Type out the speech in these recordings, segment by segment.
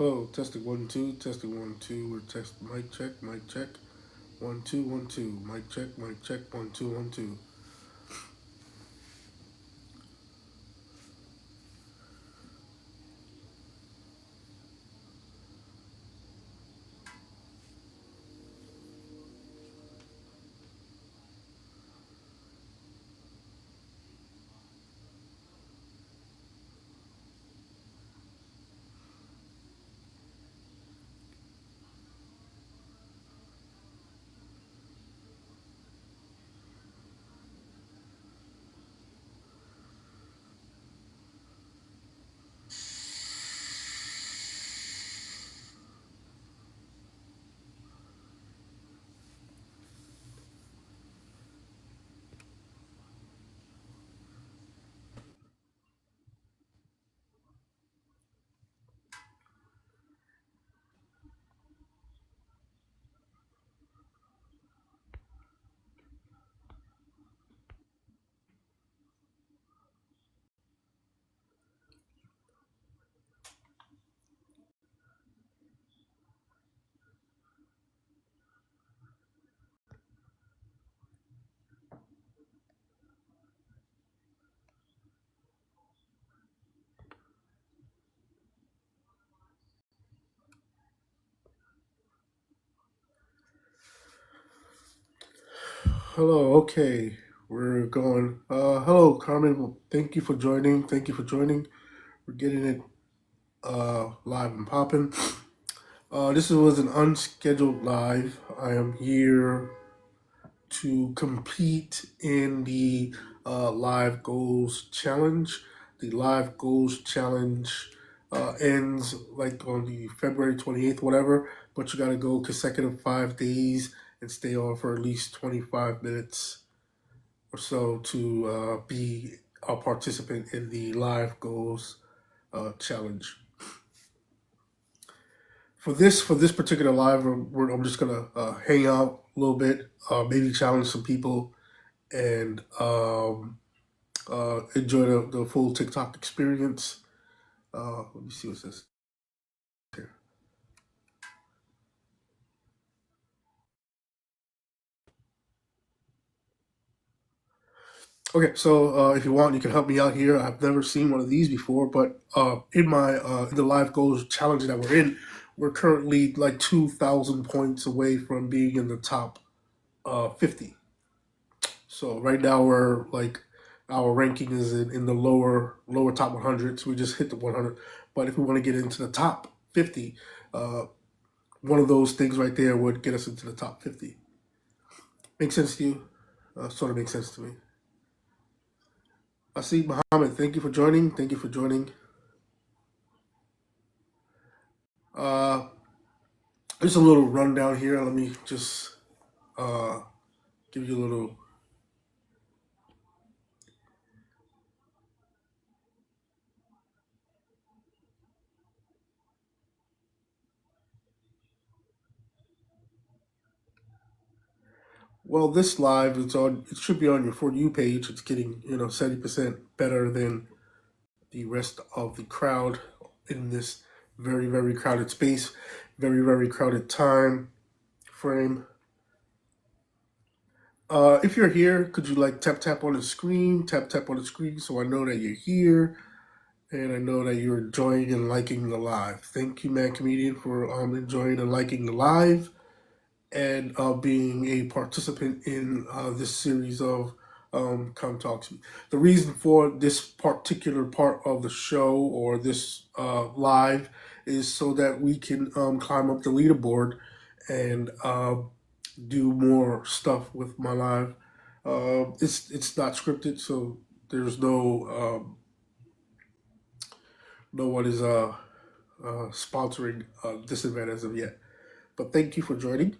Oh, testing 1 2, testing 1 2. We're test mic check, mic check. 1 2 1 2, mic check, mic check. 1 2 1 2. Hello, okay. We're going. Hello, Carmen. Well, thank you for joining. Thank you for joining. We're getting it live and popping. This was an unscheduled live. I am here to compete in the Live Goals Challenge. The Live Goals Challenge ends like on the February 28th, whatever, but you got to go consecutive 5 days and stay on for at least 25 minutes or so to be a participant in the Live Goals Challenge. For this particular live, I'm just gonna hang out a little bit, maybe challenge some people, and enjoy the full TikTok experience. Let me see what's this here. Okay, so if you want, you can help me out here. I've never seen one of these before, but in the live goals challenge that we're in, we're currently like 2,000 points away from being in the top 50. So right now we're like our ranking is in the lower top 100. So we just hit the 100. But if we want to get into the top 50, uh, one of those things right there would get us into the top 50. Makes sense to you? Sort of makes sense to me. I see Muhammad. Thank you for joining. Thank you for joining. Uh, just a little rundown here. Let me just uh, give you a little. Well, this live it's on. It should be on your For You page. It's getting 70% better than the rest of the crowd in this very crowded space, very crowded time frame. If you're here, could you like tap on the screen, tap on the screen, so I know that you're here and I know that you're enjoying and liking the live. Thank you, man, comedian, for enjoying and liking the live and being a participant in this series of Come Talk to Me. The reason for this particular part of the show or this live is so that we can climb up the leaderboard and do more stuff with my live. It's not scripted, so there's no one is sponsoring this event as of yet. But thank you for joining.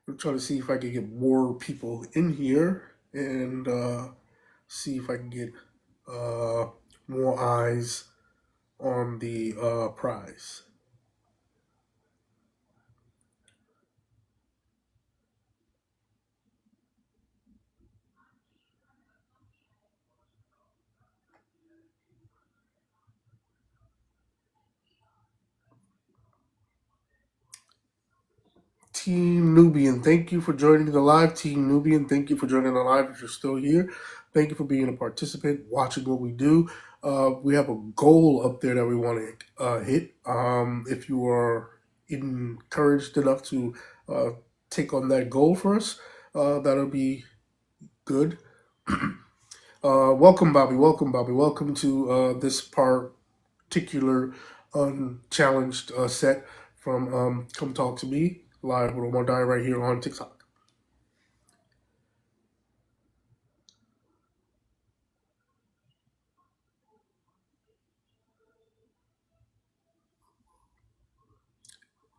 I'm trying to see if I can get more people in here and see if I can get uh, more eyes on the prize. Team Nubian, thank you for joining the live. Team Nubian, thank you for joining the live. If you're still here, thank you for being a participant, watching what we do. We have a goal up there that we want to hit. If you are encouraged enough to uh, take on that goal for us, that'll be good. Welcome, Bobby. Welcome, Bobby. Welcome to this particular unchallenged set from Come Talk to Me live with Omar Dye right here on TikTok.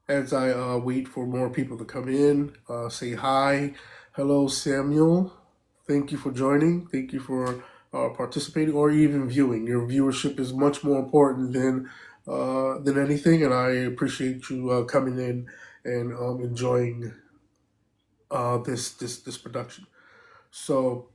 As I wait for more people to come in, say hi. Hello, Samuel. Thank you for joining. Thank you for participating or even viewing. Your viewership is much more important than anything, and I appreciate you coming in and enjoying this production. So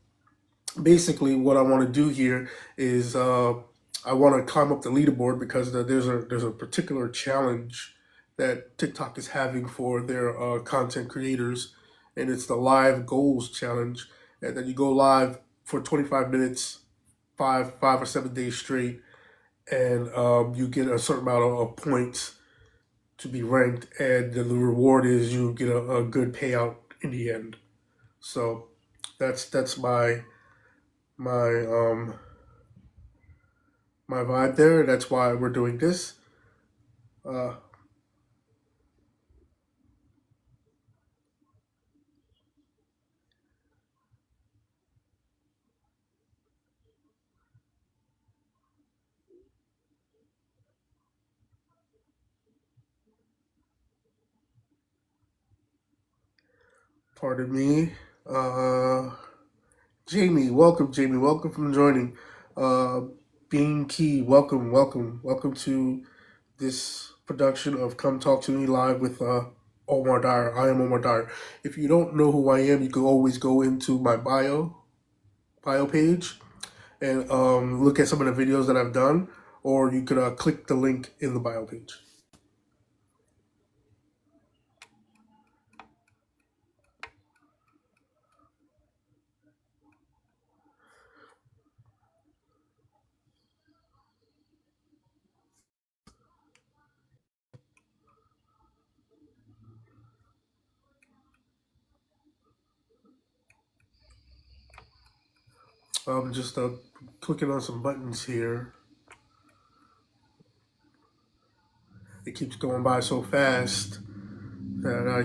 basically, what I want to do here is I want to climb up the leaderboard because there's a particular challenge that TikTok is having for their content creators, and it's the live goals challenge. And then you go live for 25 minutes, five or 7 days straight, and you get a certain amount of points to be ranked, and the reward is you get a good payout in the end. So that's my my vibe there. That's why we're doing this. Uh, Pardon me. Uh, Jamie, welcome, Jamie. Welcome from joining. Uh, Bean Key, welcome to this production of Come Talk to Me live with Omar Dyer. I am Omar Dyer. If you don't know who I am, you can always go into my bio page and look at some of the videos that I've done, or you could click the link in the bio page. I'm just clicking on some buttons here. It keeps going by so fast that I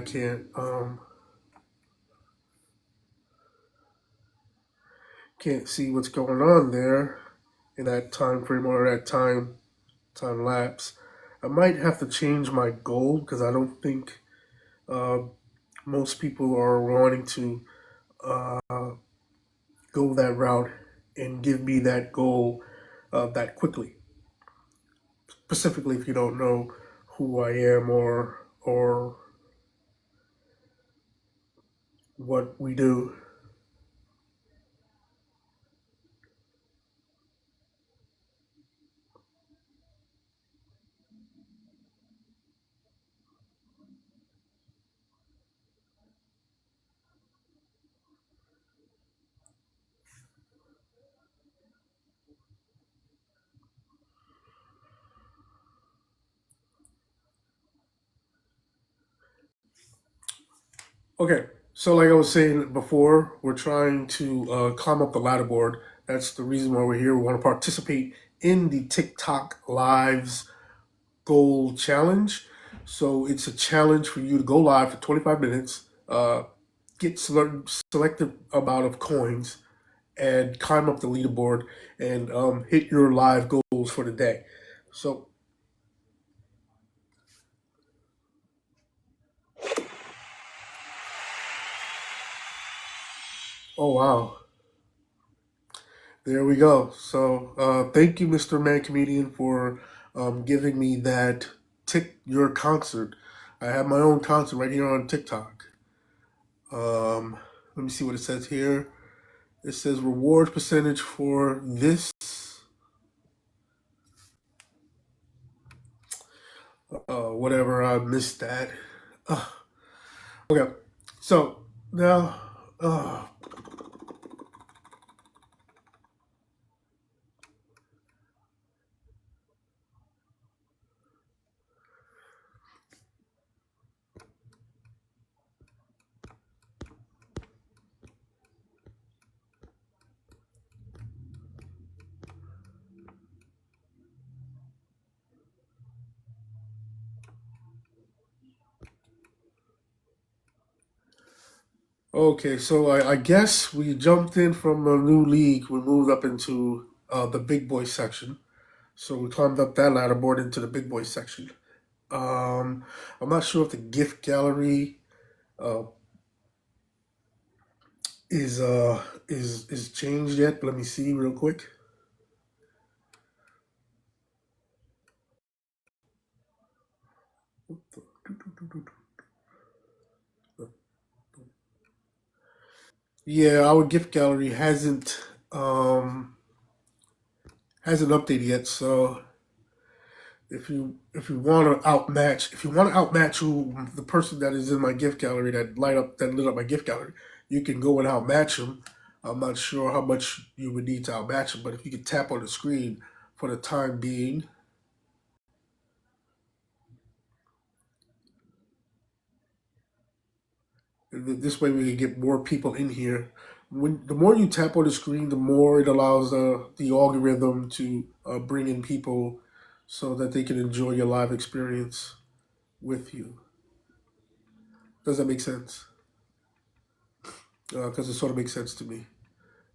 can't see what's going on there in that time frame or that time lapse. I might have to change my goal because I don't think uh, most people are wanting to uh, go that route and give me that goal that quickly. Specifically, if you don't know who I am or what we do. Okay, so like I was saying before, we're trying to climb up the ladder board. That's the reason why we're here. We want to participate in the TikTok Lives Goal Challenge. So it's a challenge for you to go live for 25 minutes, get selected amount of coins, and climb up the leaderboard and hit your live goals for the day. So, oh wow, there we go. So, thank you, Mr. Man Comedian, for giving me that your concert. I have my own concert right here on TikTok. Um, Let me see what it says here. It says reward percentage for this. Whatever, I missed that. Uh, Okay, so now, uh, okay, so I guess we jumped in from a new league. We moved up into the big boy section. So we climbed up that ladder board into the big boy section. Um, I'm not sure if the gift gallery uh, is changed yet, but let me see real quick. Yeah, our gift gallery hasn't updated yet. So if you want to outmatch who the person that is in my gift gallery that lit up my gift gallery, you can go and outmatch them. I'm not sure how much you would need to outmatch them, but if you could tap on the screen for the time being, this way we can get more people in here. When the more you tap on the screen, the more it allows the algorithm to bring in people so that they can enjoy your live experience with you. Does that make sense? Because it sort of makes sense to me.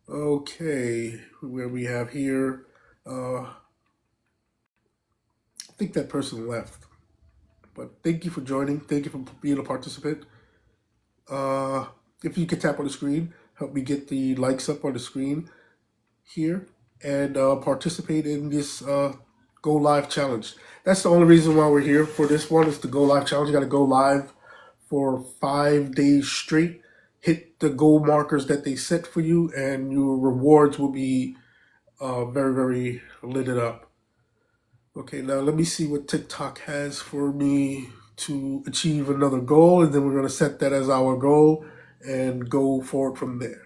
Okay, where we have here, I think that person left. But thank you for joining. Thank you for being a participant. Uh, if you could tap on the screen, help me get the likes up on the screen here and participate in this Go Live challenge. That's the only reason why we're here for this one is the Go Live challenge. You got to go live for 5 days straight. Hit the goal markers that they set for you, and your rewards will be very, very lit it up. Okay, now let me see what TikTok has for me to achieve another goal, and then we're going to set that as our goal and go forward from there.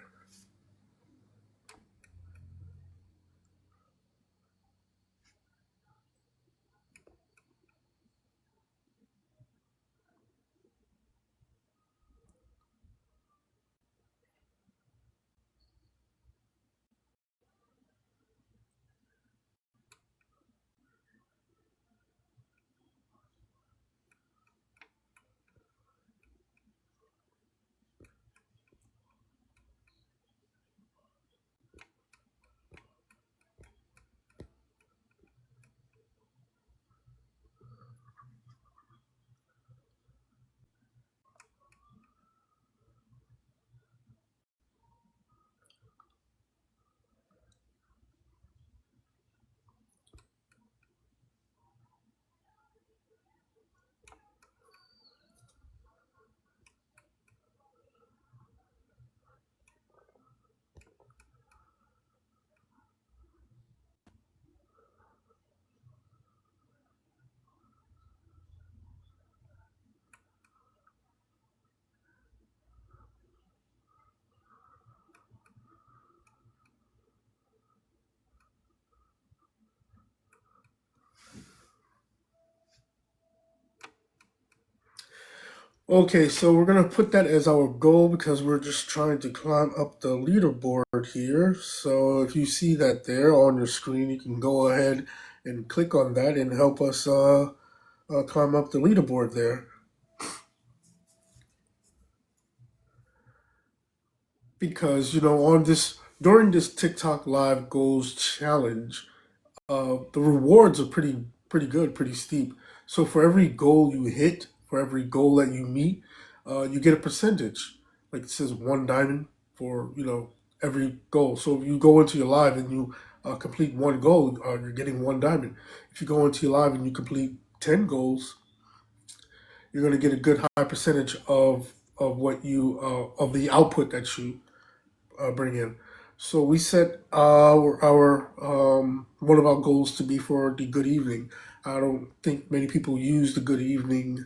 Okay, so we're gonna put that as our goal because we're just trying to climb up the leaderboard here. So if you see that there on your screen, you can go ahead and click on that and help us climb up the leaderboard there. Because on this during this TikTok Live Goals challenge, the rewards are pretty good, pretty steep. So for every goal you hit, for every goal that you meet, you get a percentage. Like it says 1 diamond for every goal. So if you go into your live and you complete one goal, you're getting 1 diamond. If you go into your live and you complete 10 goals, you're going to get a good high percentage of what you of the output that you bring in. So we set our one of our goals to be for the good evening. I don't think many people use the good evening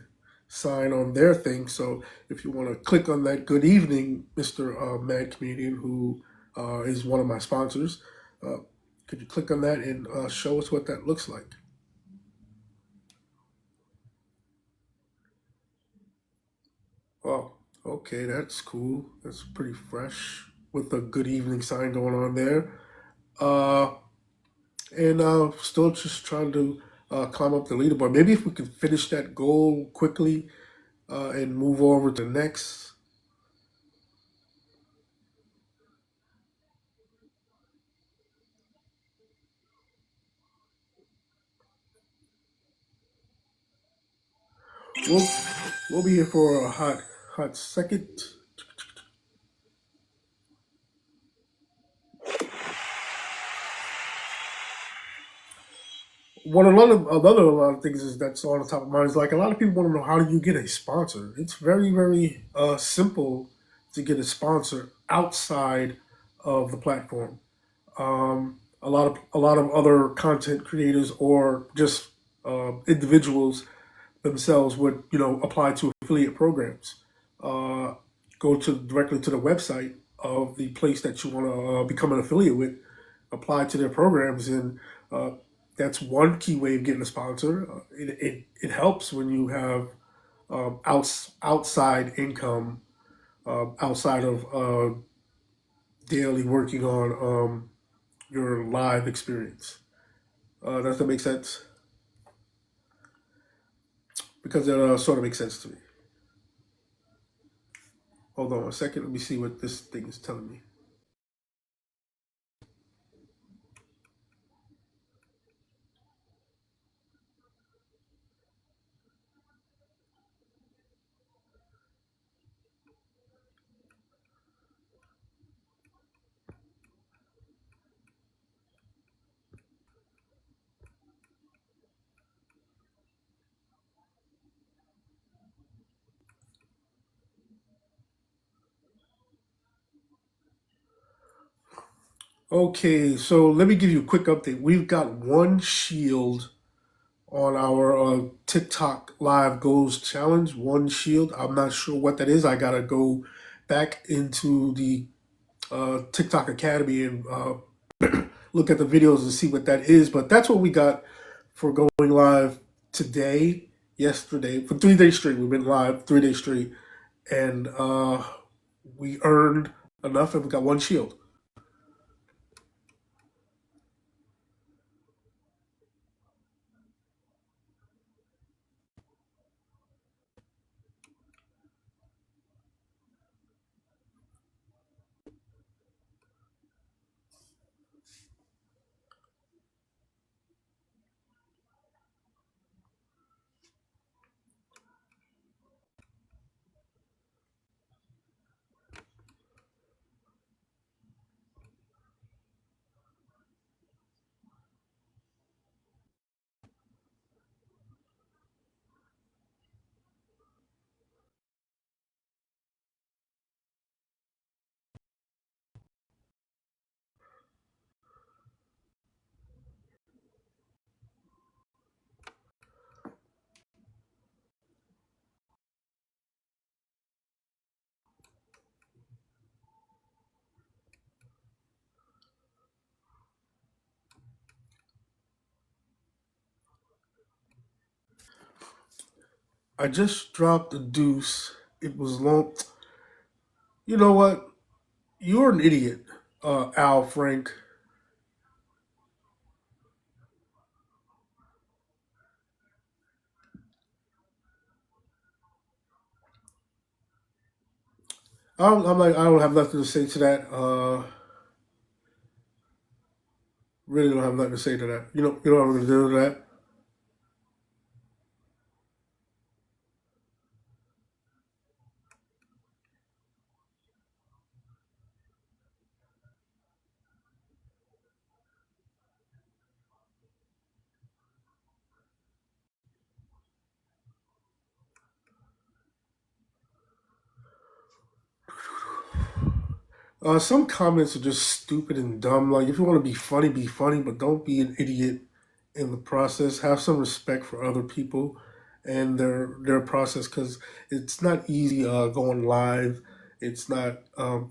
sign on their thing. So if you want to click on that, good evening, Mr. Mad Comedian, who is one of my sponsors. Uh, could you click on that and show us what that looks like? Oh, okay, that's cool. That's pretty fresh with the good evening sign going on there. Uh, and still just trying to climb up the leaderboard. Maybe if we could finish that goal quickly and move over to the next. We'll we'll be here for a hot second. What a lot of things is that's on the top of mind is like a lot of people want to know how do you get a sponsor. It's very simple to get a sponsor outside of the platform. A lot of other content creators or just individuals themselves would apply to affiliate programs. Uh, Go to directly to the website of the place that you want to become an affiliate with, apply to their programs, and that's one key way of getting a sponsor. It helps when you have outside income outside of daily working on your live experience. Does that make sense? Because it sort of makes sense to me. Hold on a second. Let me see what this thing is telling me. Okay, so let me give you a quick update. We've got one shield on our TikTok Live Goals Challenge. One shield. I'm not sure what that is. I gotta go back into the TikTok Academy and look at the videos and see what that is. But that's what we got for going live today, yesterday, for 3 days straight. We've been live 3 days straight, and we earned enough, and we got one shield. I just dropped a deuce. It was long. You know what? You're an idiot, Al Frank. I don't have nothing to say to that. Really don't have nothing to say to that. You know what I'm gonna do to that. Some comments are just stupid and dumb. Like, if you want to be funny, but don't be an idiot in the process. Have some respect for other people. and their process, because it's not easy going live. It's not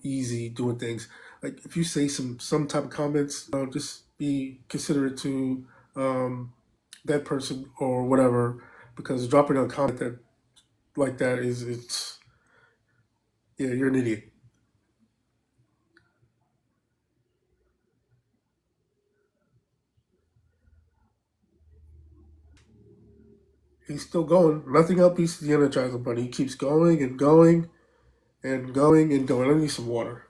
easy doing things. Like if you say some type of comments, just be considerate to um, that person or whatever, because dropping a comment that like that is it's yeah, you're an idiot. He's still going. Nothing up beats the Energizer Bunny. He keeps going and going and going and going. I need some water.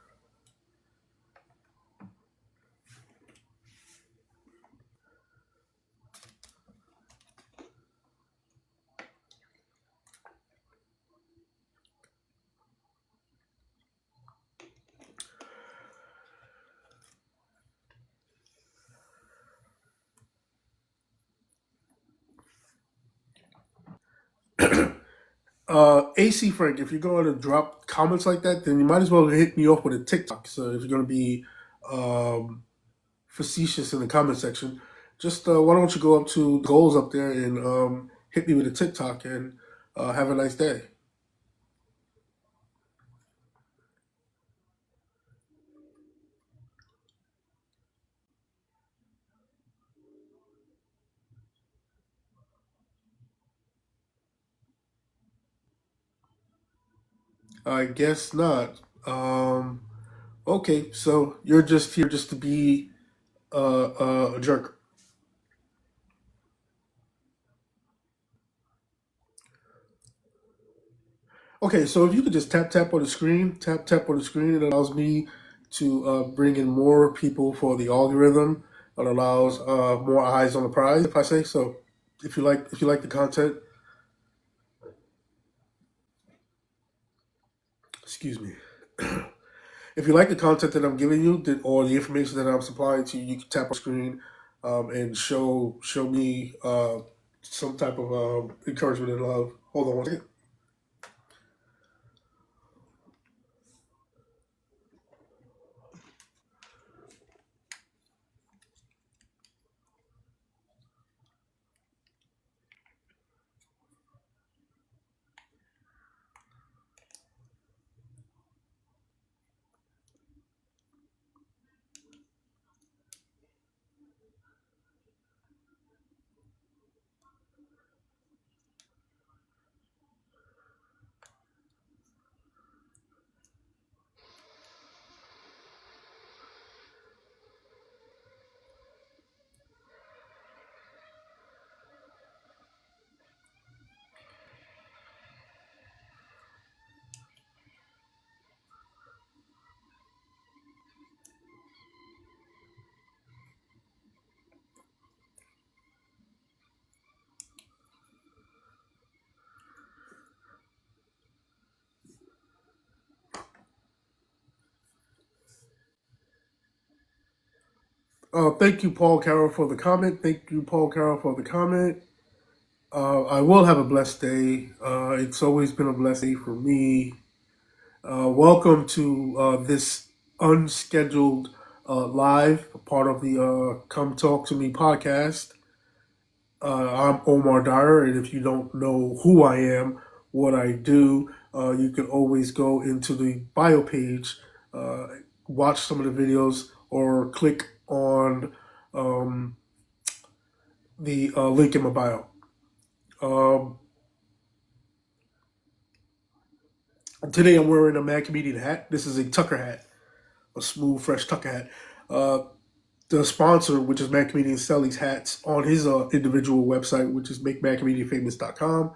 AC Frank, if you're going to drop comments like that, then you might as well hit me off with a TikTok. So if you're going to be um, facetious in the comment section, just why don't you go up to the goals up there and hit me with a TikTok and have a nice day. I guess not. Okay, so you're just here just to be a jerk. Okay, so if you could just tap on the screen, tap on the screen, it allows me to bring in more people for the algorithm. It allows more eyes on the prize, if I say so. If you like the content, excuse me. If you like the content that I'm giving you, or the information that I'm supplying to you, you can tap on the screen and show me some type of encouragement and love. Hold on one second. Thank you, Paul Carroll, for the comment. Thank you, Paul Carroll, for the comment. I will have a blessed day. It's always been a blessed day for me. Welcome to this unscheduled live, part of the Come Talk to Me podcast. I'm Omar Dyer, and if you don't know who I am, what I do, you can always go into the bio page, uh, watch some of the videos, or click on um, the link in my bio. Um, Today I'm wearing a Mad Comedian hat. This is a Tucker hat, a smooth, fresh Tucker hat. Uh, the sponsor, which is Mad Comedian, sells these hats on his individual website, which is makemadcomedianfamous.com.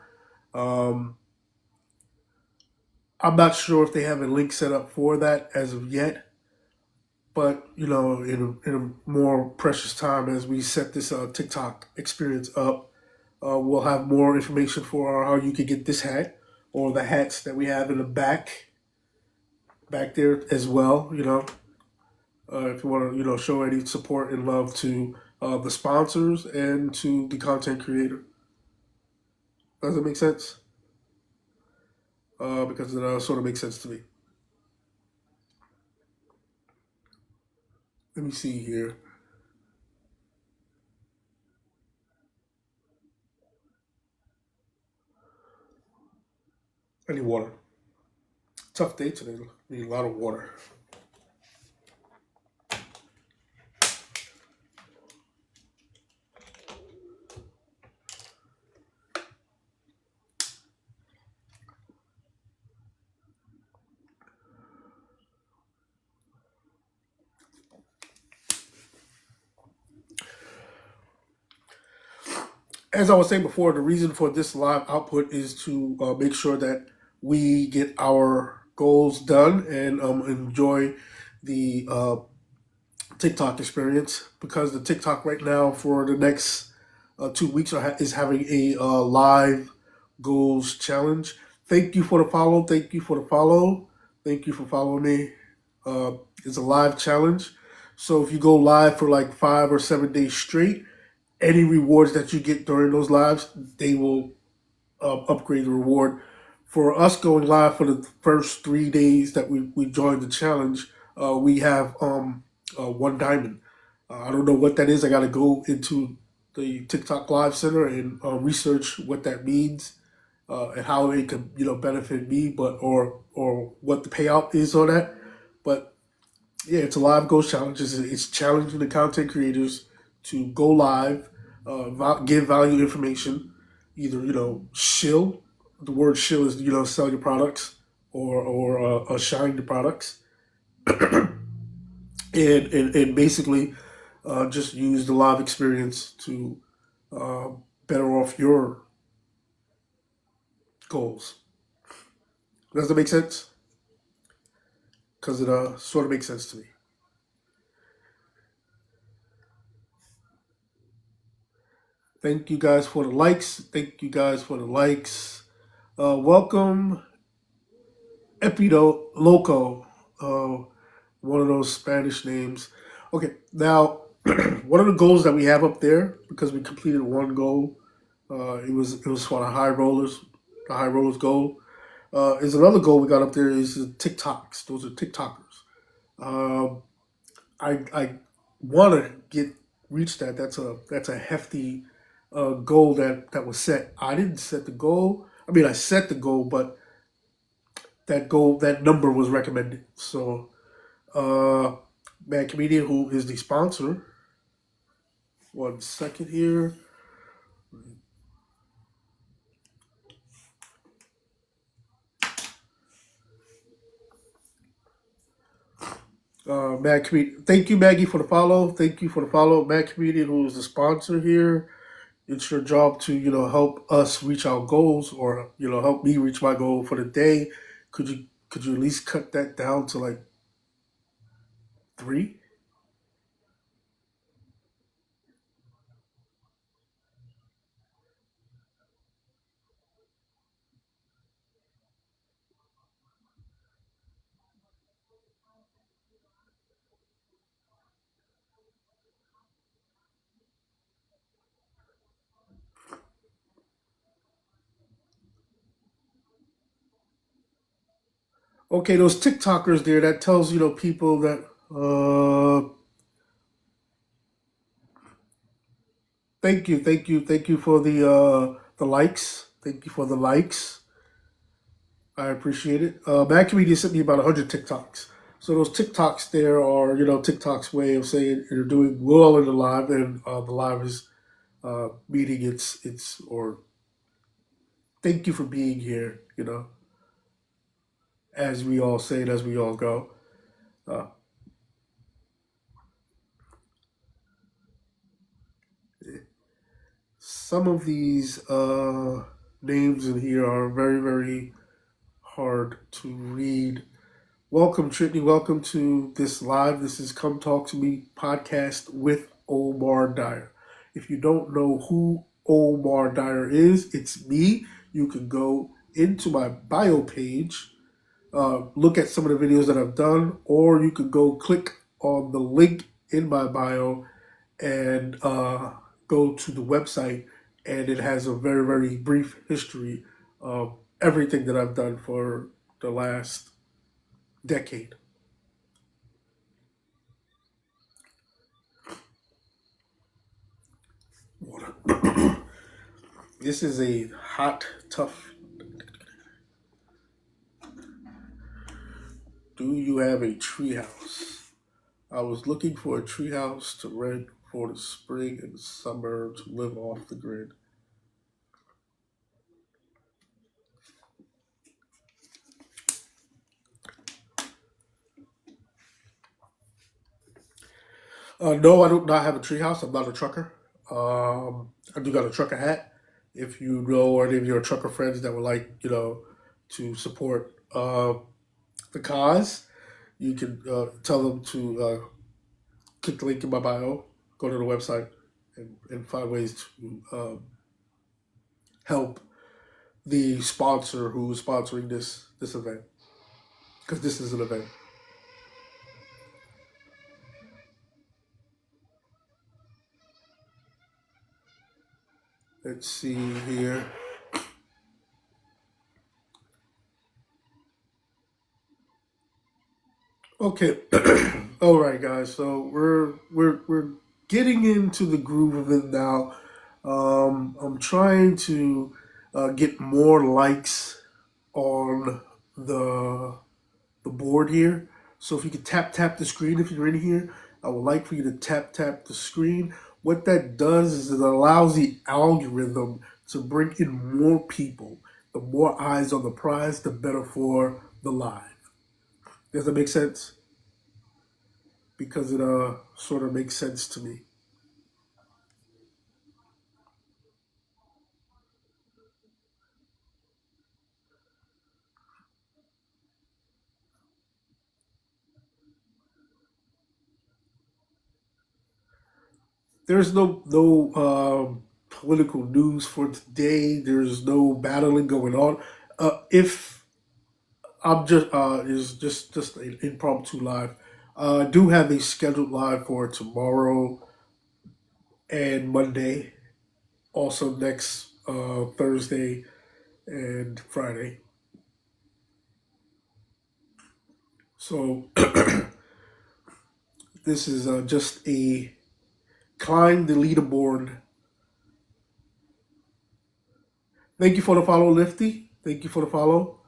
Um, I'm not sure if they have a link set up for that as of yet, but in a more precious time as we set this TikTok experience up, we'll have more information for how you can get this hat or the hats that we have in the back there as well. If you want to show any support and love to the sponsors and to the content creator. Does it make sense? Because it sort of makes sense to me. Let me see here. I need water. Tough day today. Need a lot of water. As I was saying before, the reason for this live output is to make sure that we get our goals done and enjoy the TikTok experience, because the TikTok right now for the next 2 weeks is having a live goals challenge. Thank you for the follow. Thank you for the follow. Thank you for following me. It's a live challenge. So if you go live for like 5 or 7 days straight, any rewards that you get during those lives, they will upgrade the reward. For us going live for the first 3 days that we joined the challenge, we have 1 diamond. I don't know what that is. I got to go into the TikTok Live Center and research what that means and how it could benefit me, but or what the payout is on that. But yeah, it's a live ghost challenge. It's challenging the content creators to go live, give value information, either shill. The word shill is sell your products or shine your products, and basically just use the live experience to uh, better off your goals. Does that make sense? Because it sort of makes sense to me. Thank you guys for the likes. Thank you guys for the likes. Welcome Epido Loco, one of those Spanish names. Okay, now one of the goals that we have up there, because we completed one goal, it was for the high rollers goal. Is another goal we got up there is TikToks. Those are TikTokers. Um, I want to get reach that. That's a hefty goal that was set. I didn't set the goal. I mean, I set the goal, but that number was recommended. So, uh, Mad Comedian, who is the sponsor. 1 second here. Mad Comedian. Thank you, Maggie, for the follow. Thank you for the follow. Mad Comedian, who is the sponsor here. It's your job to help us reach our goals, or help me reach my goal for the day. Could you at least cut that down to like 3? Okay, those TikTokers there, that tells people that thank you for the likes. Thank you for the likes. I appreciate it. Mad Comedian sent me about 100 TikToks. So those TikToks there are TikTok's way of saying you're doing well in the live, and the live is meeting its or thank you for being here. As we all say it, as we all go. Uh, some of these names in here are very, very hard to read. Welcome, Tritney. Welcome to this live. This is Come Talk to Me podcast with Omar Dyer. If you don't know who Omar Dyer is, it's me. You can go into my bio page, look at some of the videos that I've done, or you could go click on the link in my bio and go to the website, and it has a very, very brief history of everything that I've done for the last decade. Water. This is a hot, tough. Do you have a treehouse? I was looking for a treehouse to rent for the spring and summer to live off the grid. No, I do not have a treehouse. I'm not a trucker. I do got a trucker hat. If you know any of your trucker friends that would like, to support the cause, you can tell them to click the link in my bio, go to the website, and find ways to help the sponsor who's sponsoring this event, because this is an event. Let's see here. Okay, all right, guys. So we're getting into the groove of it now. I'm trying to get more likes on the the board here. So if you could tap the screen if you're in here, I would like for you to tap the screen. What that does is it allows the algorithm to bring in more people. The more eyes on the prize, the better for the live. Does that make sense? Because it sort of makes sense to me. There's no political news for today. There's no battling going on. If I'm just is just an impromptu live. I do have a scheduled live for tomorrow and Monday. Also next Thursday and Friday. So this is just a climb the leaderboard. Thank you for the follow, Lifty. Thank you for the follow.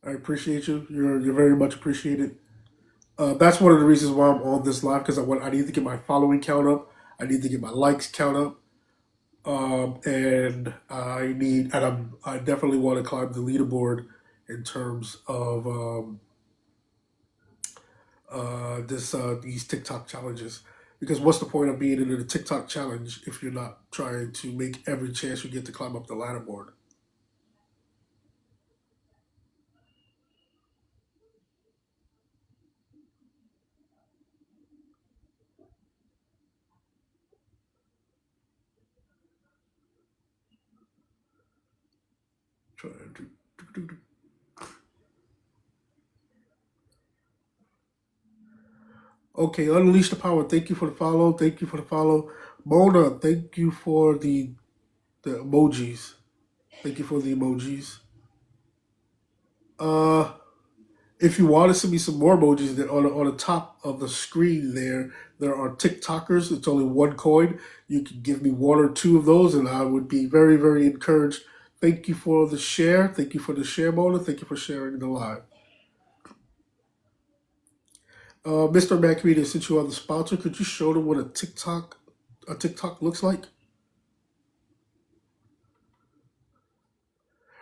I appreciate you. You're very much appreciated. That's one of the reasons why I'm on this live, because I need to get my following count up. I need to get my likes count up. And I definitely want to climb the leaderboard in terms of this these TikTok challenges. Because what's the point of being in a TikTok challenge if you're not trying to make every chance you get to climb up the ladder board? Trying to. Okay, unleash the power. Thank you for the follow. Thank you for the follow. Mona, thank you for the emojis. Thank you for the emojis. Uh, if you want to send me some more emojis, that on the top of the screen there are TikTokers. It's only one coin. You can give me one or two of those, and I would be very very encouraged. Thank you for the share. Thank you for the share, Mona. Thank you for sharing the live. Mr. McMedia, since you are the sponsor, could you show them what a TikTok looks like?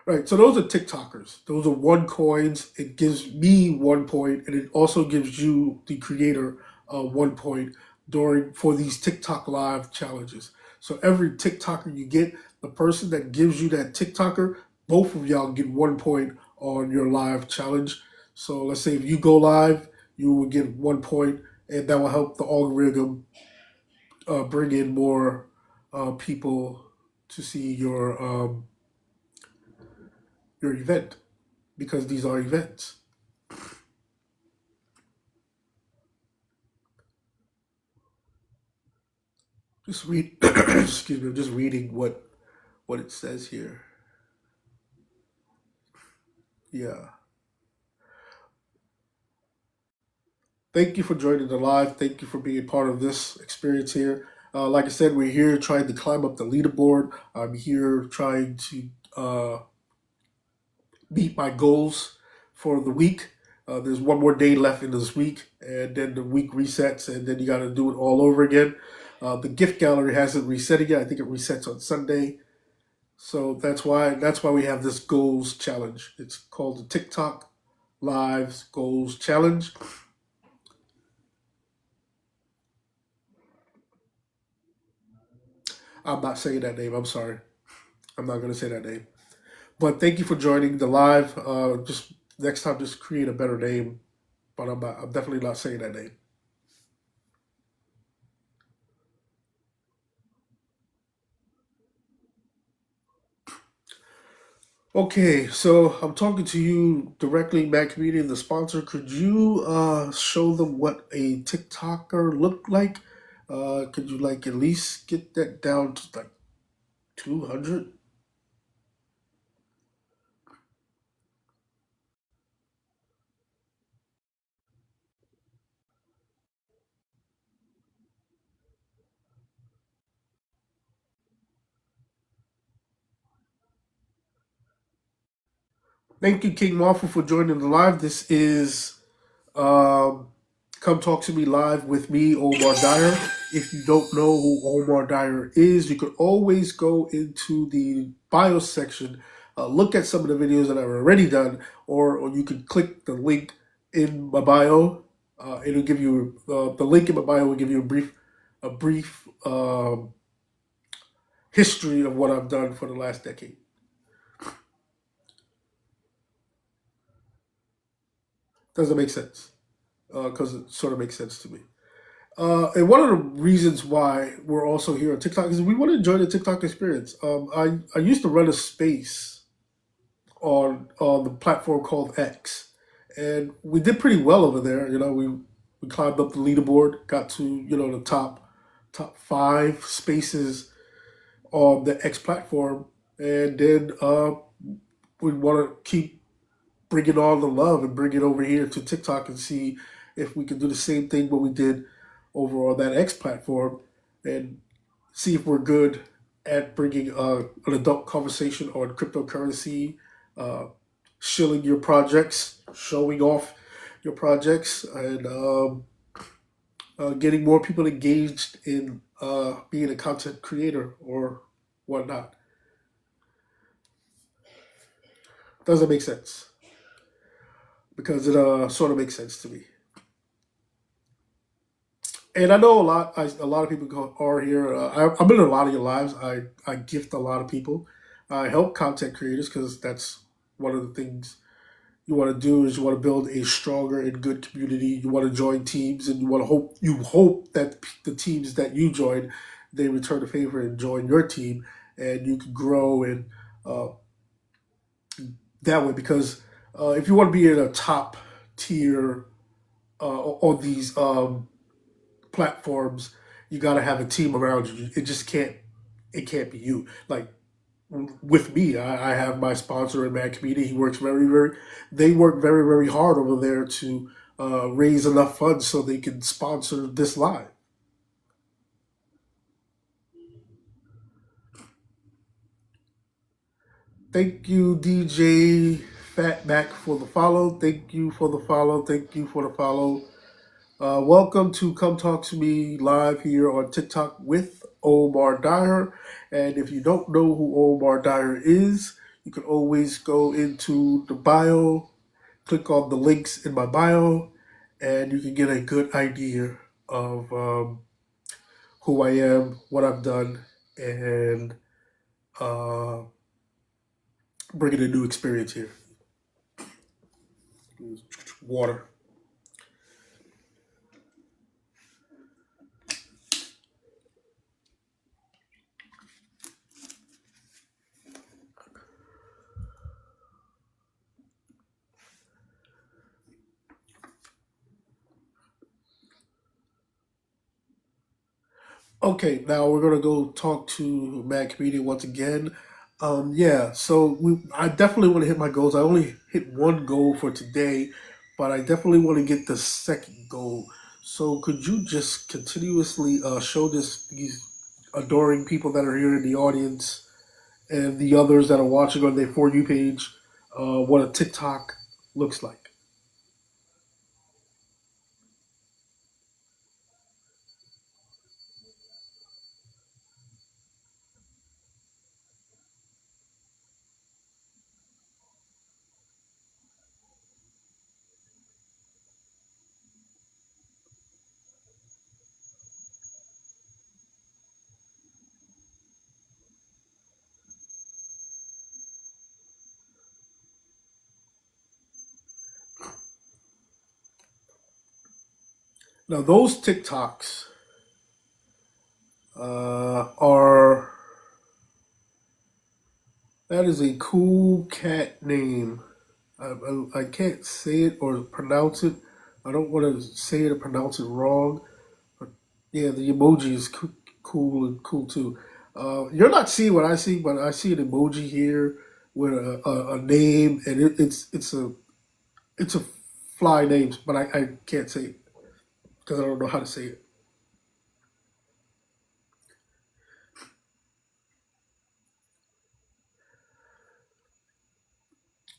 Right. So those are TikTokers. Those are one coins. It gives me 1 point, and it also gives you, the creator, 1 point during for these TikTok live challenges. So every TikToker you get, the person that gives you that TikToker, both of y'all get 1 point on your live challenge. So let's say if you go live, you will get 1 point, and that will help the algorithm bring in more people to see your event, because these are events. Just read. Excuse me. I'm just reading what it says here. Yeah. Thank you for joining the live. Thank you for being part of this experience here. Like I said, we're here trying to climb up the leaderboard. I'm here trying to meet my goals for the week. There's one more day left in this week, and then the week resets, and then you got to do it all over again. The gift gallery hasn't reset yet. I think it resets on Sunday, so that's why we have this goals challenge. It's called the TikTok Lives Goals Challenge. I'm not saying that name. I'm sorry. I'm not going to say that name. But thank you for joining the live. Just next time, just create a better name. But I'm not. I'm definitely not saying that name. Okay, so I'm talking to you directly, Matt Comedian, the sponsor. Could you show them what a TikToker looked like? Could you like at least get that down to like 200? Thank you, King Waffle, for joining the live. This is um, Come Talk to Me Live with me, Omar Dyer. If you don't know who Omar Dyer is, you could always go into the bio section, look at some of the videos that I've already done, or you could click the link in my bio. It'll give you the link in my bio will give you a brief history of what I've done for the last decade. Does it make sense? Because it sort of makes sense to me. And one of the reasons why we're also here on TikTok is we want to enjoy the TikTok experience. I used to run a space on the platform called X, and we did pretty well over there. We climbed up the leaderboard, got to the top five spaces on the X platform, and then we want to keep bringing all the love and bring it over here to TikTok and see if we can do the same thing what we did over on that X platform, and see if we're good at bringing an adult conversation on cryptocurrency, uh, shilling your projects, showing off your projects, and getting more people engaged in being a content creator or whatnot. Does that make sense? Because it sort of makes sense to me. And I know a lot of people are here. I'm in a lot of your lives. I gift a lot of people. I help content creators because that's one of the things you want to do is you want to build a stronger and good community. You want to join teams, and you hope that the teams that you join, they return the favor and join your team, and you can grow and uh, that way. Because if you want to be in a top tier on these platforms, you got to have a team around you. It can't be you. Like with me, I have my sponsor in Mad Community. He works they work very, very hard over there to raise enough funds so they can sponsor this live. Thank you, DJ Fat Mac, for the follow. Thank you for the follow. Thank you for the follow. Welcome to Come Talk to Me live here on TikTok with Omar Dyer. And if you don't know who Omar Dyer is, you can always go into the bio, click on the links in my bio, and you can get a good idea of who I am, what I've done, and uh, bringing a new experience here. Water. Okay, now we're gonna go talk to Mad Comedian once again. Yeah, so I definitely want to hit my goals. I only hit one goal for today, but I definitely want to get the second goal. So could you just continuously show these adoring people that are here in the audience and the others that are watching on their For You page what a TikTok looks like. Now, those TikToks are that is a cool cat name. I can't say it or pronounce it. I don't want to say it or pronounce it wrong. But yeah, the emoji is cool and cool too. You're not seeing what I see, but I see an emoji here with a name, and it's a fly name, but I can't say it because I don't know how to say it.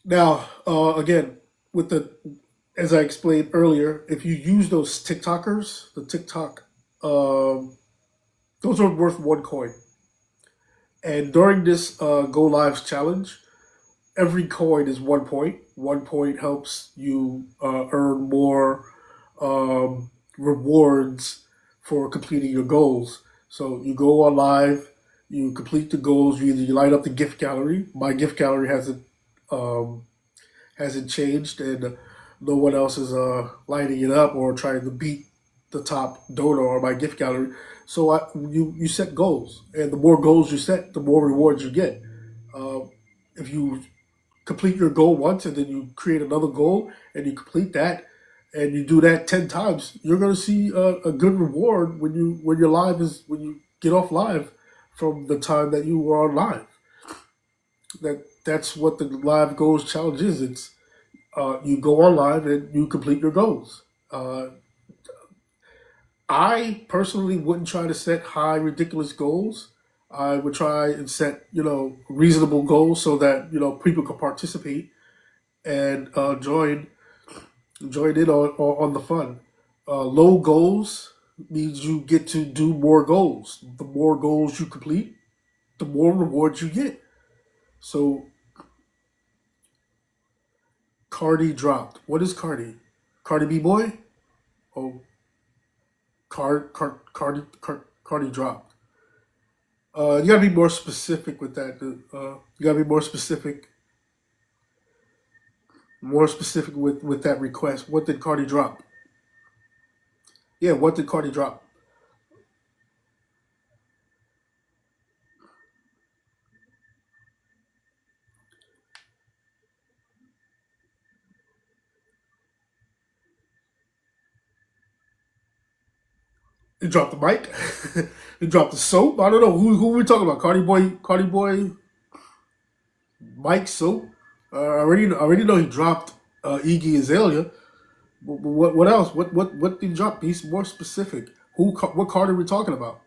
Now, again, with the as I explained earlier, if you use those TikTokers, the TikTok, um, those are worth 1 coin. And during this Go Lives challenge, every coin is 1 point. 1 point helps you earn more rewards for completing your goals. So you go on live, you complete the goals. You light up the gift gallery. My gift gallery um, hasn't changed, and no one else is lighting it up or trying to beat the top donor or my gift gallery. So you set goals, and the more goals you set, the more rewards you get. Uh, if you complete your goal once and then you create another goal and you complete that and you do that 10 times, you're going to see a good reward when you get off live from the time that you were on live. That's what the live goals challenge is. It's you go on live and you complete your goals. Uh, I personally wouldn't try to set high, ridiculous goals. I would try and set, reasonable goals so that, people can participate and join in on the fun. Low goals means you get to do more goals. The more goals you complete, the more rewards you get. So Cardi dropped. What is Cardi? Cardi B boy? Oh, Cardi dropped. You gotta be more specific with that. You gotta be more specific with that request. What did Cardi drop? Yeah, what did Cardi drop? He dropped the mic. He dropped the soap. I don't know who we talking about. Cardi Boy, Mike Soap. I already know he dropped Iggy Azalea. What else? What did he drop? Be more specific. What card are we talking about?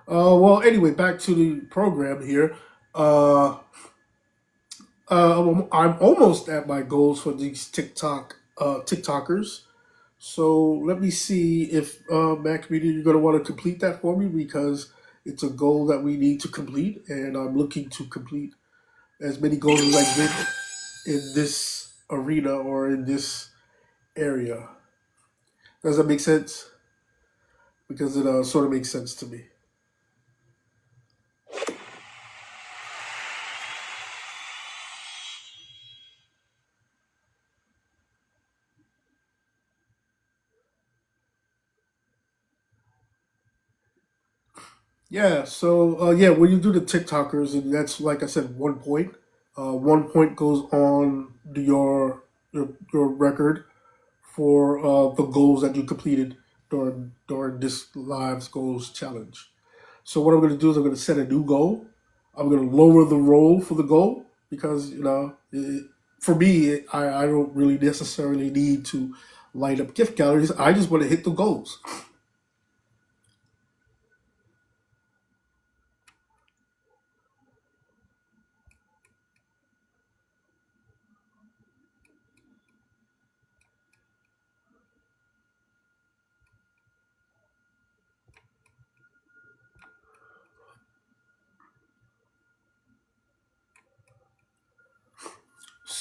Well, anyway, back to the program here. Uh, I'm almost at my goals for these TikTokers. So let me see if Mac Media, you're going to want to complete that for me because it's a goal that we need to complete, and I'm looking to complete as many goals as I can in this arena or in this area. Does that make sense? Because it sort of makes sense to me. Yeah. So yeah, when you do the TikTokers, and that's like I said, 1 point. 1 point goes on your record for the goals that you completed during this live goals challenge. So what I'm going to do is I'm going to set a new goal. I'm going to lower the roll for the goal because for me, I don't really necessarily need to light up gift galleries. I just want to hit the goals.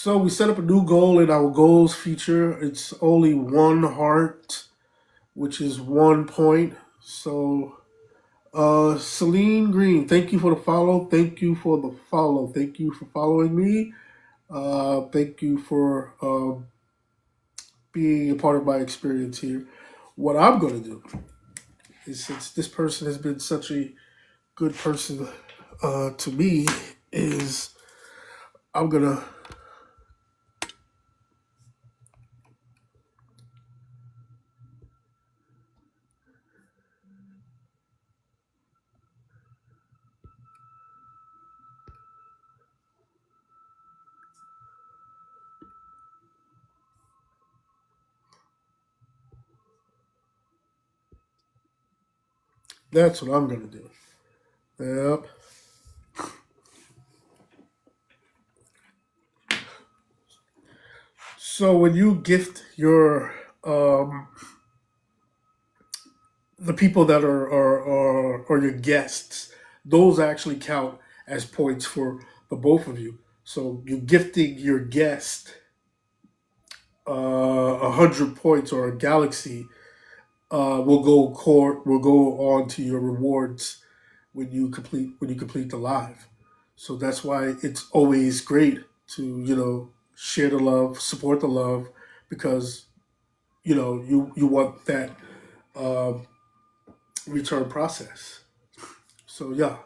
So we set up a new goal in our goals feature. It's only one heart, which is 1 point. So, Celine Green, thank you for the follow. Thank you for the follow. Thank you for following me. Thank you for being a part of my experience here. What I'm going to do is, since this person has been such a good person to me, is I'm going to. That's what I'm going to do. Yep. So when you gift your the people that are your guests, those actually count as points for the both of you. So you gifting your guest 100 points or a galaxy will go on to your rewards when you complete the live. So that's why it's always great to share the love, support the love, because you want that uh, return process. So yeah.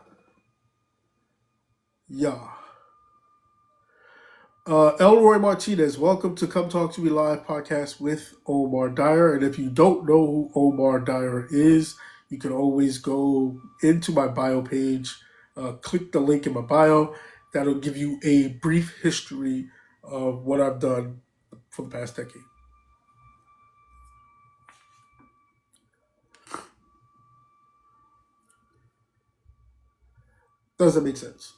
Elroy Martinez, welcome to Come Talk to Me Live podcast with Omar Dyer. And if you don't know who Omar Dyer is, you can always go into my bio page, click the link in my bio. That'll give you a brief history of what I've done for the past decade. Does that make sense?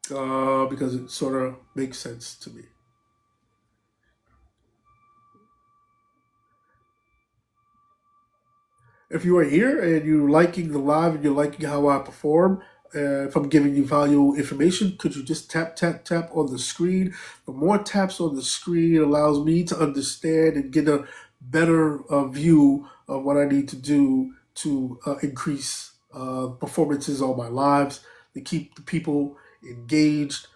Because it sort of makes sense to me. If you are here and you're liking the live and you're liking how I perform, if I'm giving you valuable information, could you just tap, tap, tap on the screen? The more taps on the screen allows me to understand and get a better view of what I need to do to increase performances on my lives, to keep the people engaged,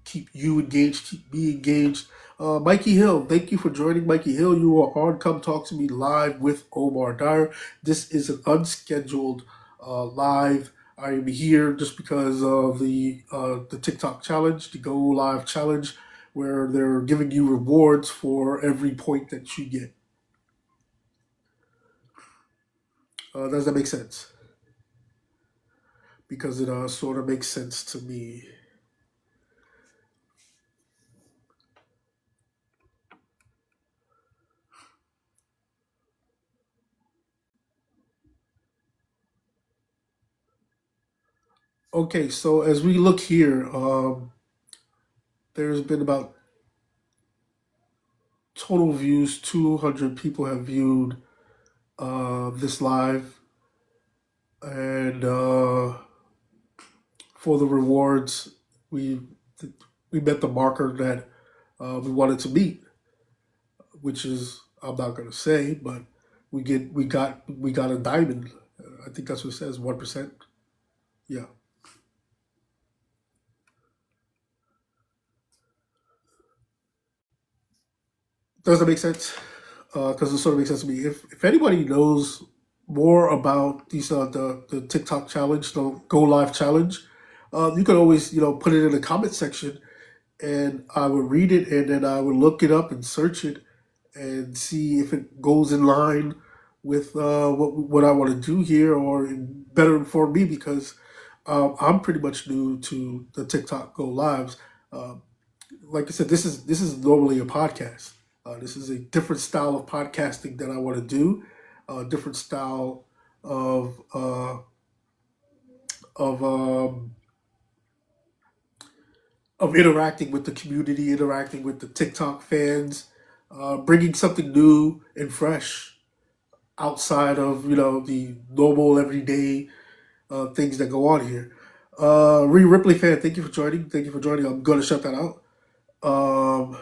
keep you engaged, keep me engaged. Mikey Hill, thank you for joining. Mikey Hill, you are on Come Talk to Me live with Omar Dyer. This is an unscheduled live. I am here just because of the TikTok challenge, the Go Live challenge, where they're giving you rewards for every point that you get. Does that make sense? Because it sort of makes sense to me. Okay, so as we look here, there's been about total views. 200 people have viewed this live, and for the rewards, we we met the marker that we wanted to meet, which is, I'm not gonna say, but we got a diamond. I think that's what it says, 1%. Yeah, does that make sense? Because it sort of makes sense to me. If anybody knows more about these the TikTok challenge, the Go Live challenge, you can always put it in the comment section, and I would read it, and then I would look it up and search it and see if it goes in line with what I want to do here, or better inform me, because I'm pretty much new to the TikTok Go Lives. Uh, like I said, this is normally a podcast. This is a different style of podcasting that I want to do, a different style of uh, of um, of interacting with the community, interacting with the TikTok fans, bringing something new and fresh outside of the normal everyday things that go on here. Ree Ripley fan, thank you for joining. Thank you for joining. I'm going to shut that out. Um,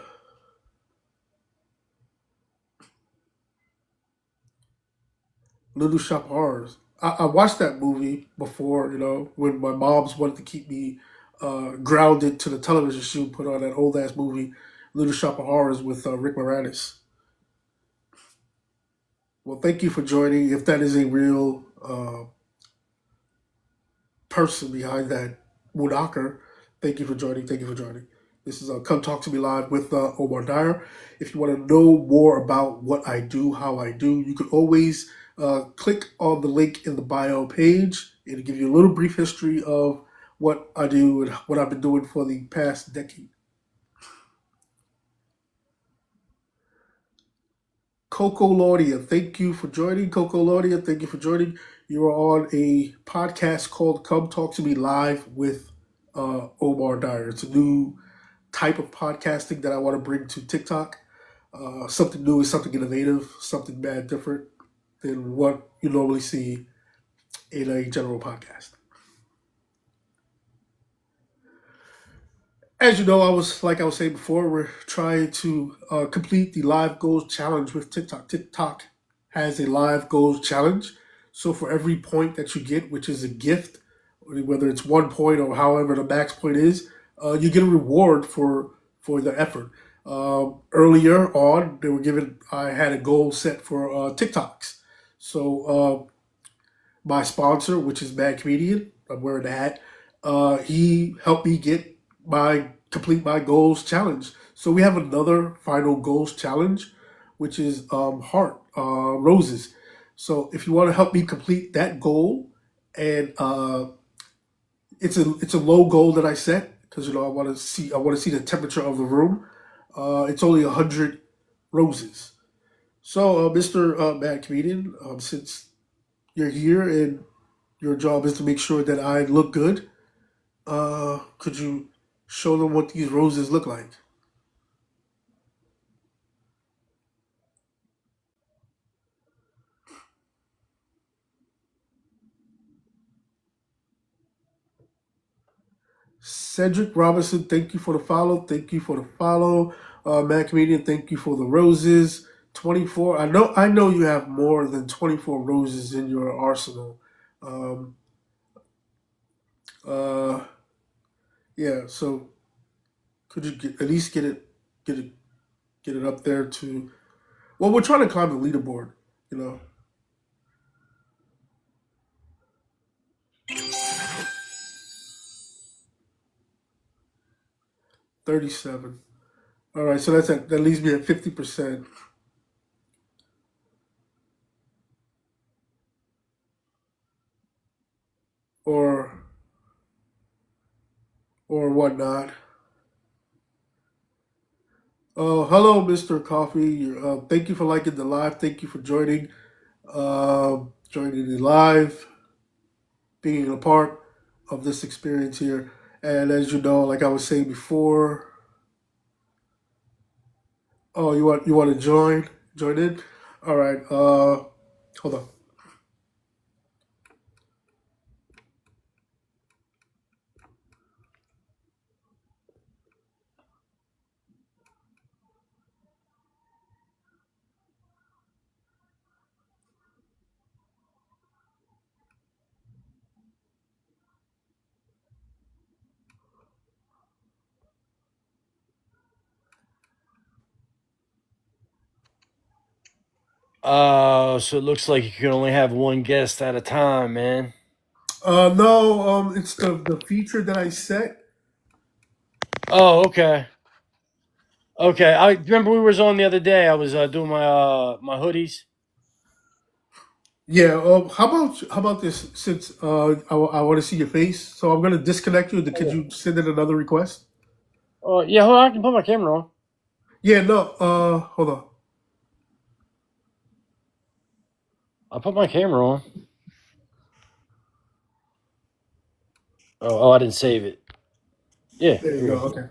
Little Shop of Horrors. I watched that movie before, when my moms wanted to keep me grounded to the television. She would put on that old ass movie, Little Shop of Horrors, with Rick Moranis. Well, thank you for joining. If that is a real person behind that Moonaka, thank you for joining. Thank you for joining. This is Come Talk to Me Live with Omar Dyer. If you want to know more about what I do, how I do, you can always click on the link in the bio page. It'll give you a little brief history of what I do and what I've been doing for the past decade. Coco Laudia, thank you for joining. Coco Laudia, thank you for joining. You are on a podcast called Come Talk to Me Live with Omar Dyer. It's a new type of podcasting that I want to bring to TikTok. Something new, something innovative, something bad different than what you normally see in a general podcast. As you know, I was saying before, we're trying to complete the live goals challenge with TikTok. TikTok has a live goals challenge. So for every point that you get, which is a gift, whether it's 1 point or however the max point is, you get a reward for the effort. Earlier on, they were given. I had a goal set for TikToks. So my sponsor, which is Mad Comedian, I'm wearing the hat. He helped me get my complete my goals challenge. So we have another final goals challenge, which is heart roses. So if you want to help me complete that goal, and it's a low goal that I set because I want to see the temperature of the room. It's only 100 roses. So, Mr. Mad Comedian, since you're here and your job is to make sure that I look good, could you show them what these roses look like? Cedric Robinson, thank you for the follow. Thank you for the follow. Mad Comedian, thank you for the roses. 24. I know you have more than 24 roses in your arsenal. Um, uh, yeah, so could you at least get it get it up there to well, we're trying to climb the leaderboard, you know. 37. All right, so that leaves me at 50% or or whatnot. Hello, Mr. Coffee. Thank you for liking the live. Thank you for joining the live, being a part of this experience here. And as you know, like I was saying before, oh, you want to join in? All right. Hold on. So it looks like you can only have one guest at a time, man. No, it's the feature that I set. Oh, okay. Okay. I remember we was on the other day. I was doing my hoodies. Yeah. How about this? Since I want to see your face, so I'm gonna disconnect you. Oh Could yeah. you send in another request? Yeah, hold on, I can put my camera on. Yeah. No. Hold on. I'll put my camera on. Oh, I didn't save it. Yeah, There you here we go. go. Okay.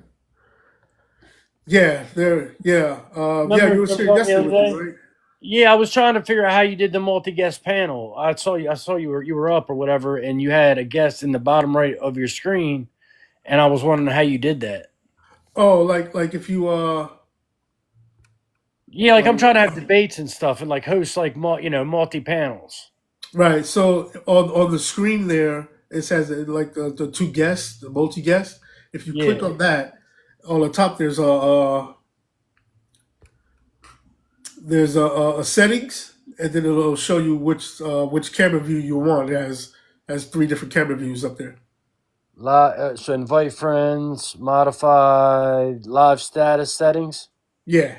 Yeah. There. Yeah. Yeah. You were Remember here on the yesterday other with me, day? right? Yeah, I was trying to figure out how you did the multi guest panel. I saw you were up or whatever, and you had a guest in the bottom right of your screen, and I was wondering how you did that. Oh, like if you Yeah, like I'm like trying to have debates and stuff, and like host like multi panels. right. So on the screen there, it says like the two guests, the multi guests. If you click Yeah, on that, on the top there's a settings, and then it'll show you which camera view you want. It has three different camera views up there. so invite friends, modify live status settings, Yeah,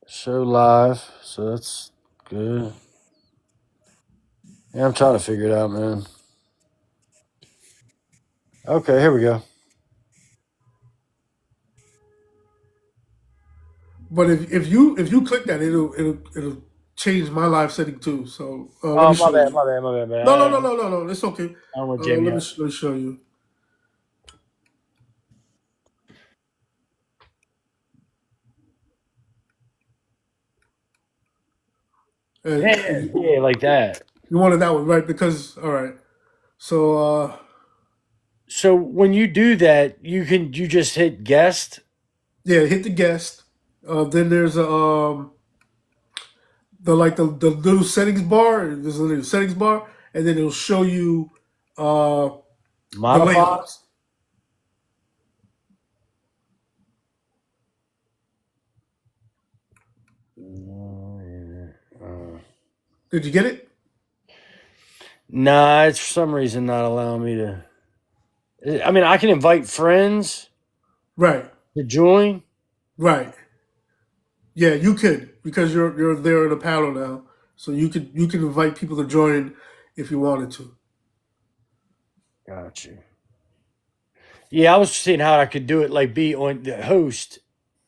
show live. So that's good. Yeah, I'm trying to figure it out, man. Okay, here we go. but if you click that, it'll change my live setting too. So let Oh, me my show bad, you. my bad, my bad, No, no, man. no, no, no, no. It's okay. I don't want to jam you up. Let me show you. Yeah, yeah, like that. You wanted that one, right? Because all right. So So when you do that, you just hit guest. yeah, hit the guest. Then there's the little settings bar. There's a little settings bar, and then it'll show you uh the Modify. layouts. Did you get it? Nah, it's for some reason not allowing me to. I mean, I can invite friends Right, to join. right. Yeah, you could because you're there in the panel now, so you can invite people to join if you wanted to. Got you. Yeah, I was seeing how I could do it, like be on the host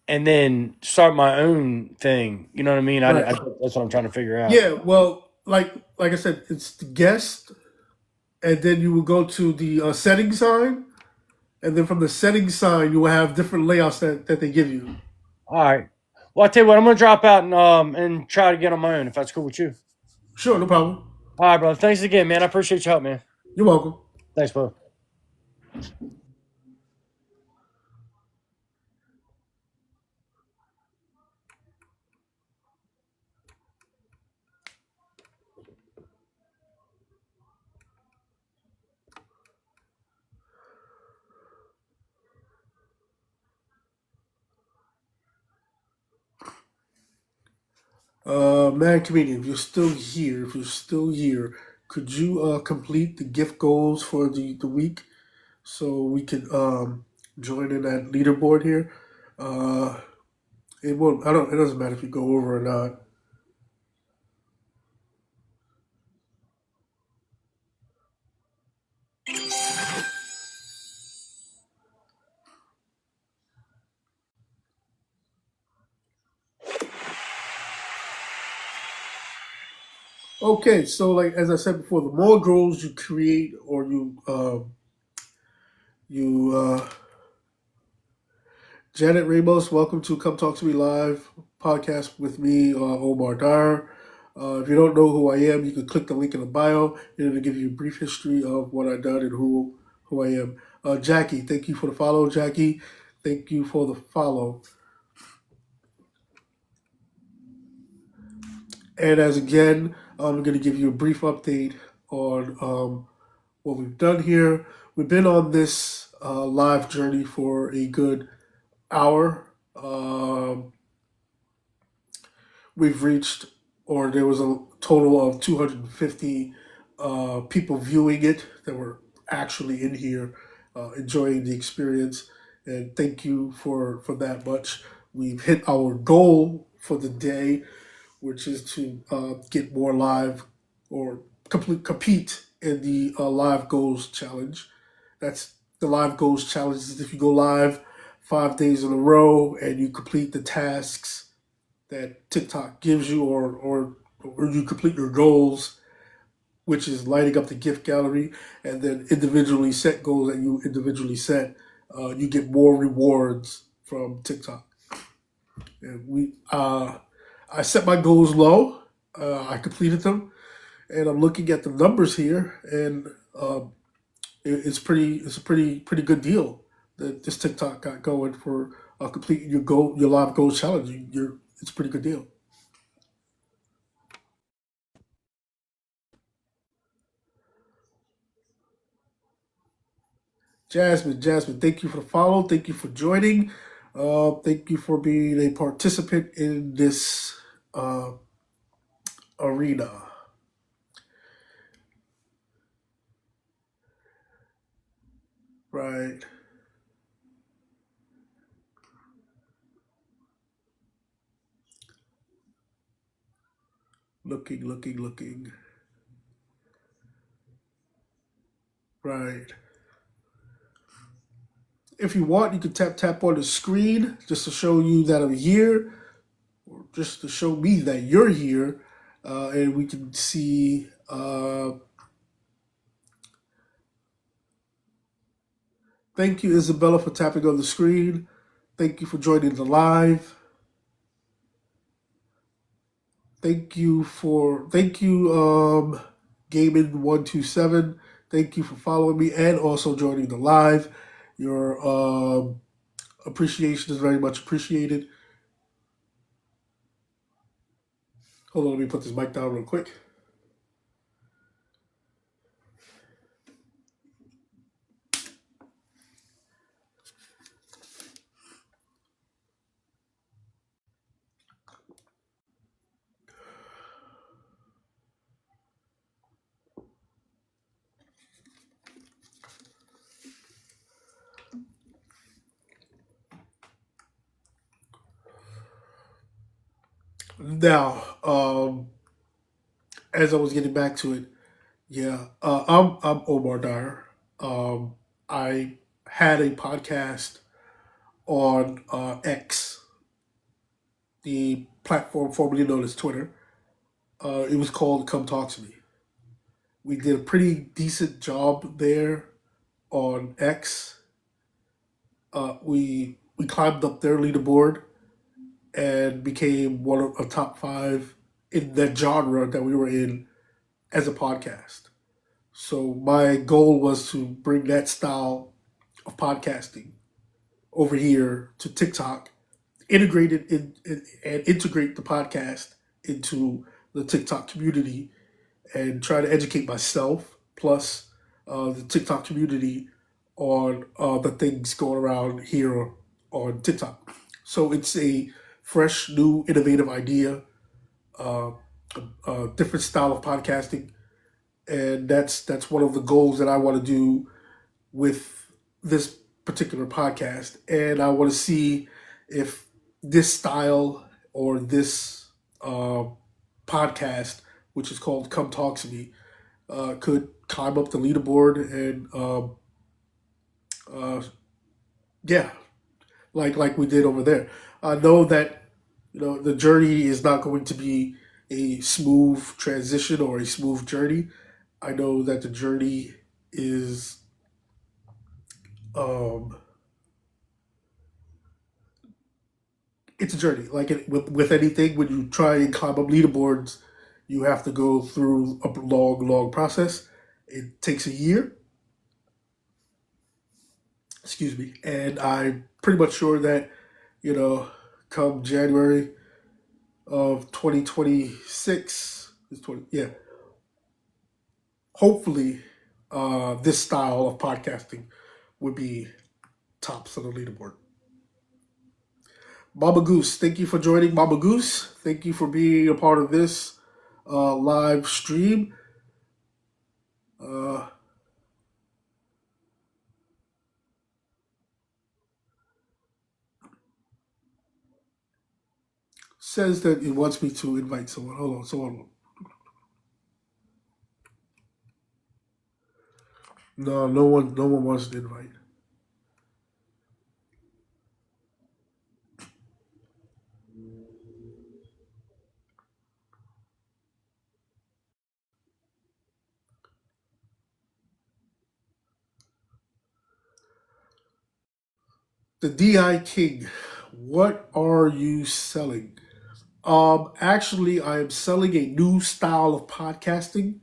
and then start my own thing. You know what I mean? Right. That's what I'm trying to figure out. Yeah. Well, like I said, it's the guest, and then you will go to the settings sign, and then from the settings sign you will have different layouts that they give you. All right. Well, I tell you what, I'm gonna drop out and try to get on my own if that's cool with you. Sure, no problem. All right, brother. Thanks again, man. I appreciate your help, man. You're welcome. Thanks, bro. Man, comedian, if you're still here, could you complete the gift goals for the week so we can join in that leaderboard here? Uh, it won't. I don't. It doesn't matter if you go over or not. Okay, so like as I said before, the more goals you create or you Janet Ramos, welcome to Come Talk to Me Live podcast with me, Omar Dar. If you don't know who I am, you can click the link in the bio, and it'll give you a brief history of what I've done and who I am. Jackie, thank you for the follow. Jackie, thank you for the follow. And as again, I'm going to give you a brief update on what we've done here. We've been on this live journey for a good hour. We've reached, or there was a total of 250 people viewing it that were actually in here enjoying the experience. And thank you for that much. We've hit our goal for the day, which is to get more live or compete in the live goals challenge. That's the live goals challenge. Is if you go live 5 days in a row and you complete the tasks that TikTok gives you, or you complete your goals, which is lighting up the gift gallery, and then individually set goals that you individually set. You get more rewards from TikTok. And I set my goals low. I completed them, and I'm looking at the numbers here, and it's a pretty good deal that this TikTok got going for completing your live goal challenge. It's a pretty good deal. Jasmine, thank you for the follow. Thank you for joining. Thank you for being a participant in this uh, arena. Right. Looking. Right. If you want, you can tap on the screen just to show you that I'm here, or just to show me that you're here, and we can see. Thank you, Isabella, for tapping on the screen. Thank you for joining the live. Thank you, Gaming127. Thank you for following me and also joining the live. Your appreciation is very much appreciated. Hold on, let me put this mic down real quick. Now, as I was getting back to it, yeah, I'm Omar Dyer. Um, I had a podcast on X, the platform formerly known as Twitter. It was called "Come Talk to Me." We did a pretty decent job there on X. We climbed up their leaderboard and became one of a top five in that genre that we were in as a podcast. So my goal was to bring that style of podcasting over here to TikTok, integrate it and integrate the podcast into the TikTok community, and try to educate myself plus the TikTok community on the things going around here on TikTok. So it's a fresh, new, innovative idea, uh, a different style of podcasting, and that's one of the goals that I want to do with this particular podcast. And I want to see if this style or this podcast, which is called "Come Talk to Me," could climb up the leaderboard and uh, yeah, like we did over there. I know that the journey is not going to be a smooth transition or a smooth journey. I know that the journey is um, it's a journey. Like with anything, when you try and climb up leaderboards, you have to go through a long process. It takes a year. Excuse me, and I'm pretty much sure that you know, come January of 2026, yeah, hopefully, this style of podcasting would be tops on the leaderboard. Mama Goose, thank you for joining. Mama Goose, thank you for being a part of this live stream. Uh, Says that it wants me to invite someone. Hold on, someone. No, no one wants to invite. The DI King, what are you selling? Actually, I am selling a new style of podcasting.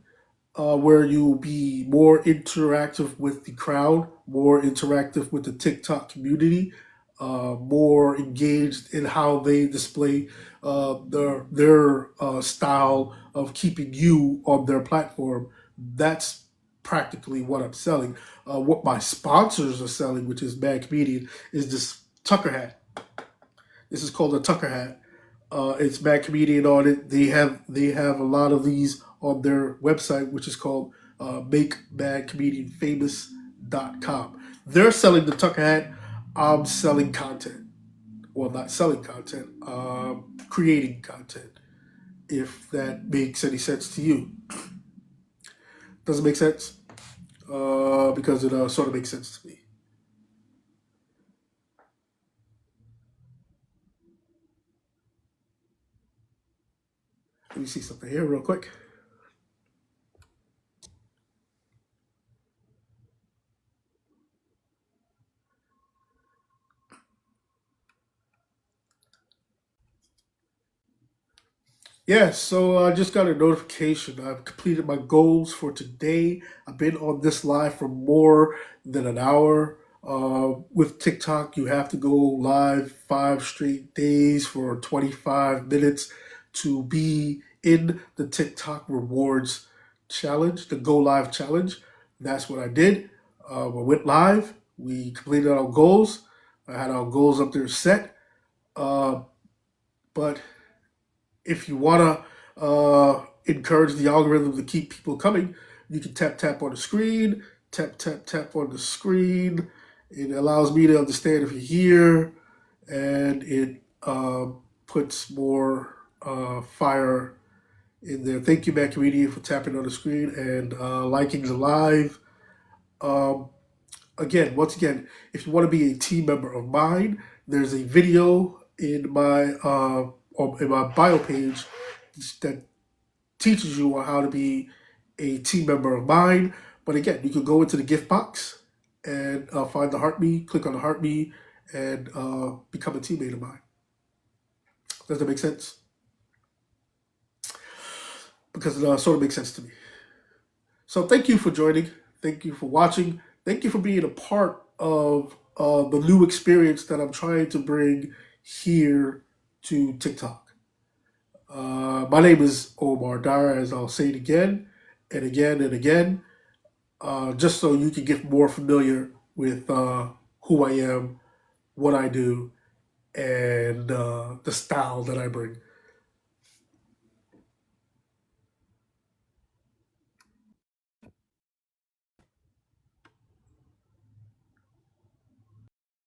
where you'll be more interactive with the crowd, more interactive with the TikTok community, more engaged in how they display their style of keeping you on their platform. That's practically what I'm selling. What my sponsors are selling, which is Bad Comedian, is this Tucker hat. This is called a Tucker hat. It's Bad Comedian on it. They have a lot of these on their website, which is called MakeBadComedianFamous.com. They're selling the Tucker hat. I'm selling content. Well, not selling content. Creating content. If that makes any sense to you, doesn't make sense because it sort of makes sense to me. Let me see something here real quick. Yeah, so I just got a notification. I've completed my goals for today. I've been on this live for more than an hour. With TikTok, you have to go live 5 straight days for 25 minutes to be in the TikTok rewards challenge, the go live challenge. That's what I did. I went live. We completed our goals. I had our goals up there set. Uh, but if you want to encourage the algorithm to keep people coming, you can tap tap on the screen, tap tap tap on the screen. It allows me to understand if you're here, and it puts more fire in there. Thank you, Mac Comedian, for tapping on the screen and liking the live. Um, Once again, if you want to be a team member of mine, there's a video in my bio page that teaches you on how to be a team member of mine. But again, you can go into the gift box and find the heart me, click on the heart me, and become a teammate of mine. Does that make sense? Because it sort of makes sense to me. So thank you for joining. Thank you for watching. Thank you for being a part of the new experience that I'm trying to bring here to TikTok. My name is Omar Dara, as I'll say it again and again and again, just so you can get more familiar with who I am, what I do, and the style that I bring.